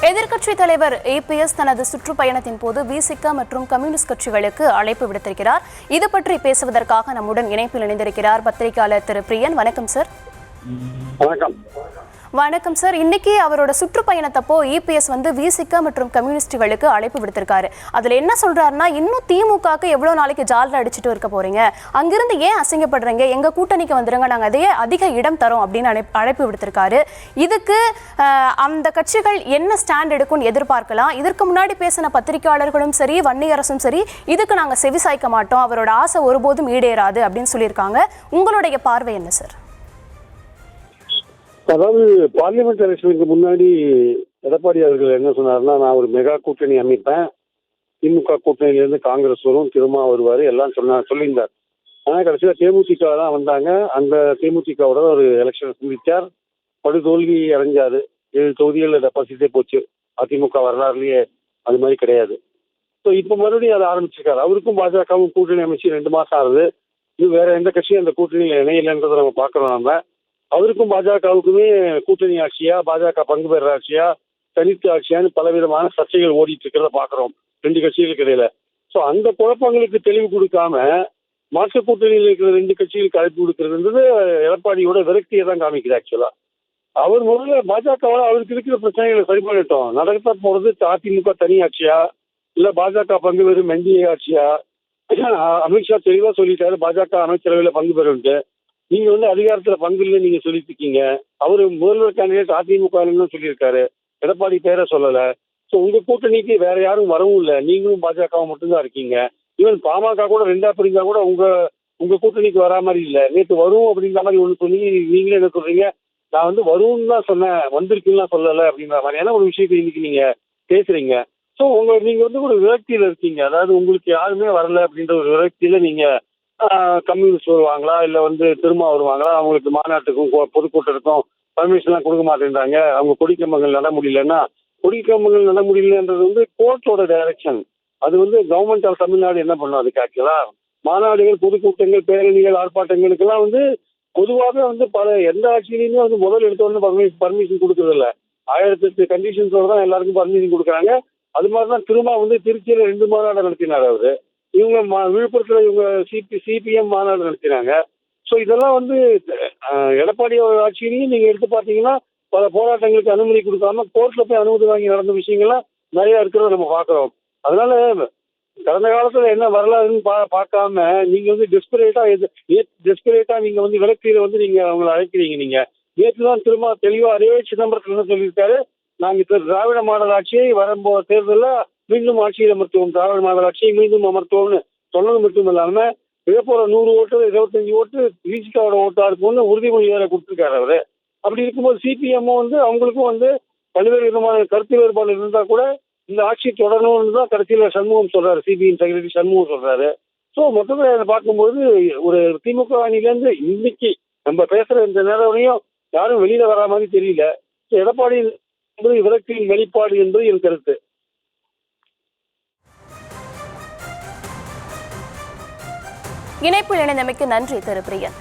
எதிர்க்கட்சித் தலைவர் ஏபிஎஸ் தனது சுற்றுப்பயணத்தின் போது விசிக மற்றும் கம்யூனிஸ்ட் கட்சிகளுக்கு அழைப்பு விடுத்திருக்கிறார். இது பற்றி பேசுவதற்காக நம்முடன் இணைப்பில் இணைந்திருக்கிறார் பத்திரிகையாளர் திரு பிரியன். வணக்கம் சார். வணக்கம் சார். இன்னைக்கு அவரோட சுற்றுப்பயணத்தப்போ இபிஎஸ் விசிக மற்றும் கம்யூனிஸ்டுகளுக்கு அழைப்பு விடுத்திருக்காரு. அதுல என்ன சொல்றாருன்னா, இன்னும் திமுகக்கு எவ்வளவு நாளைக்கு ஜால்ரா அடிச்சுட்டு இருக்க போறீங்க, அங்கிருந்து ஏன் அசிங்கப்படுறீங்க, எங்க கூட்டணிக்கு வந்துருங்க, நாங்க அதையே அதிக இடம் தரோம் அப்படின்னு அழைப்பு விடுத்திருக்காரு. இதுக்கு அந்த கட்சிகள் என்ன ஸ்டாண்ட் எடுக்கும்னு எதிர்பார்க்கலாம். இதற்கு முன்னாடி பேசின பத்திரிகையாளர்களும் சரி, வன்னியரசும் சரி, இதுக்கு நாங்க செவிசாய்க்க மாட்டோம், அவரோட ஆசை ஒருபோதும் ஈடேறாது அப்படின்னு சொல்லியிருக்காங்க. உங்களுடைய பார்வை என்ன சார்? அதாவது பார்லிமெண்ட் எலெக்ஷனுக்கு முன்னாடி எடப்பாடி அவர்கள் என்ன சொன்னார்னா, நான் ஒரு மெகா கூட்டணி அமைப்பேன், திமுக கூட்டணியிலேருந்து காங்கிரஸ் வரும், திரும்ப வருவார், எல்லாம் சொல்லியிருந்தார். ஆனால் கடைசியில் தேமுதிக தான் வந்தாங்க. அந்த தேமுதிகவோட ஒரு எலெக்ஷனை சந்தித்தார், படுதோல்வி அடைஞ்சாரு. 7 தொகுதிகளில் டெபாசிட்டே போச்சு. அதிமுக வரலாறுலேயே அது மாதிரி கிடையாது. ஸோ இப்போ மறுபடியும் அதை ஆரம்பிச்சிருக்காரு. அவருக்கும் பாஜகவும் கூட்டணி அமைச்சு 2 மாதம் ஆகுது. இது வேற எந்த கட்சியும் அந்த கூட்டணியில் இணையில்லைன்றதை நம்ம பார்க்குறோம். நம்ம அவருக்கும் பாஜகவுக்குமே கூட்டணி ஆட்சியா, பாஜக பங்கு பெற ஆட்சியா, தனித்து ஆட்சியான்னு பலவிதமான சர்ச்சைகள் ஓடிட்டு இருக்கிறத பாக்குறோம் 2 கட்சிகளுக்கு இடையில. ஸோ அந்த குழப்பங்களுக்கு தெளிவு கொடுக்காம மாற்று கூட்டணியில் இருக்கிற 2 கட்சிகளுக்கு அழைப்பு கொடுக்கறதுன்றது எடப்பாடியோட விரக்தியை தான் காமிக்குது. ஆக்சுவலா அவர் முதல்ல பாஜகவோட அவருக்கு இருக்கிற பிரச்சனைகளை சரி பண்ணிட்டோம். நடத்த போறது அதிமுக தனி ஆட்சியா, இல்ல பாஜக பங்கு பெறும் என்டிஏ ஆட்சியா? அமித்ஷா தெளிவா சொல்லிட்டாரு, பாஜக அமைச்சரவையில பங்கு பெறும்ட்டு. நீங்க அதிகாரத்துல பங்கு இல்லை நீங்க சொல்லிட்டு இருக்கீங்க. அவரு முதல்வர் கேண்டிடேட் அதிமுக சொல்லியிருக்காரு, எடப்பாடி பேரை சொல்லல. ஸோ உங்க கூட்டணிக்கு வேற யாரும் வரவும் இல்லை, நீங்களும் பாஜகவும் மட்டும்தான் இருக்கீங்க. ஈவன் பாமக கூட 2ஆ பிரிஞ்சா கூட உங்க கூட்டணிக்கு வரா மாதிரி இல்லை. நேற்று வரும் அப்படிங்கிற மாதிரி ஒன்று சொல்லி நீங்களே என்ன சொல்றீங்க, நான் வரும்னு தான் சொன்னேன், வந்திருக்குன்னு சொல்லலை அப்படிங்கிற மாதிரியான ஒரு விஷயத்தை இன்னைக்கு நீங்க பேசுறீங்க. ஸோ நீங்க ஒரு விரக்தியில இருக்கீங்க. அதாவது உங்களுக்கு யாருமே வரல அப்படின்ற ஒரு விரக்தியில நீங்க கம்யூனிஸ்ட் வருவாங்களா, இல்ல திரும்ப வருவாங்களா, அவங்களுக்கு மாநாட்டுக்கும் பொதுக்கூட்டத்துக்கும் பர்மிஷன்லாம் கொடுக்க மாட்டேன்றாங்க. அவங்க கொடிக்கம்பங்கள் நட முடியலன்னா, கொடிக்கம்பங்கள் நட முடியலன்றது கோர்ட்டோட டைரக்ஷன். அது கவர்மெண்ட் ஆஃப் தமிழ்நாடு என்ன பண்ணும் அதுக்கு? ஆக்சுவலா மாநாடுகள், பொதுக்கூட்டங்கள், பேரணிகள், ஆர்ப்பாட்டங்களுக்கெல்லாம் பொதுவாக பல எந்த ஆட்சியிலையுமே முதல் எடுத்தோன்னு பர்மிஷன் கொடுக்கறது இல்லை. 1008 கண்டிஷன்ஸோட தான் எல்லாருக்கும் பர்மிஷன் கொடுக்குறாங்க. அது மாதிரிதான் திரும்ப திருச்சியில 2 மாநாடு நடத்தினார் அவரு. இவங்க விழுப்புரத்துல இவங்க சிபிஎம் மாநாடு நடத்தினாங்க. ஸோ இதெல்லாம் எடப்பாடியோட ஆட்சியிலையும் நீங்க எடுத்து பார்த்தீங்கன்னா பல போராட்டங்களுக்கு அனுமதி கொடுக்காம கோர்ட்ல போய் அனுமதி வாங்கி நடந்த விஷயங்கள்லாம் நிறைய இருக்கிறத நம்ம பார்க்குறோம். அதனால கடந்த காலத்துல என்ன வரலாறுன்னு பார்க்காம நீங்க டெஸ்பரேட்டா நீங்க விளக்கில நீங்க அவங்களை அழைக்கிறீங்க. நீங்க நேற்று தான் திரும்ப தெளிவா அதே சிதம்பரத்துல என்ன சொல்லியிருக்காரு, நாங்க திராவிட மாடல் ஆட்சியை வரும்போது தேர்தலில் மீண்டும் ஆட்சியில் அமர்த்துவோம், திராவிட மாடல் ஆட்சியை மீண்டும் அமர்த்துவோம்னு சொன்னது மட்டும் இல்லாம இதேபோல 100 ஓட்டு 25 ஓட்டு விசிகாவோட ஓட்டா இருக்கும்னு உறுதிமொழி வேற கொடுத்துருக்காரு அவரு. அப்படி இருக்கும்போது சிபிஎம்மும் அவங்களுக்கும் பல்வேறு விதமான கருத்து வேறுபாடு இருந்தா கூட இந்த ஆட்சி தொடரணும்னு தான் கடைசியில சண்முகம் சொல்றாரு, சிபிஎம் செக்ரட்டரி சண்முகம் சொல்றாரு. ஸோ மொத்தத்தில் அதை பார்க்கும்போது ஒரு திமுக அணிலேருந்து இன்னைக்கு நம்ம பேசுற இந்த நேரம் யாரும் வெளியில வரா மாதிரி தெரியல. எடப்பாடி என்பது விரக்தியின் வெளிப்பாடு என்பது என் கருத்து. இணைப்பில் இணைந்தமைக்கு நன்றி திரு பிரியன்.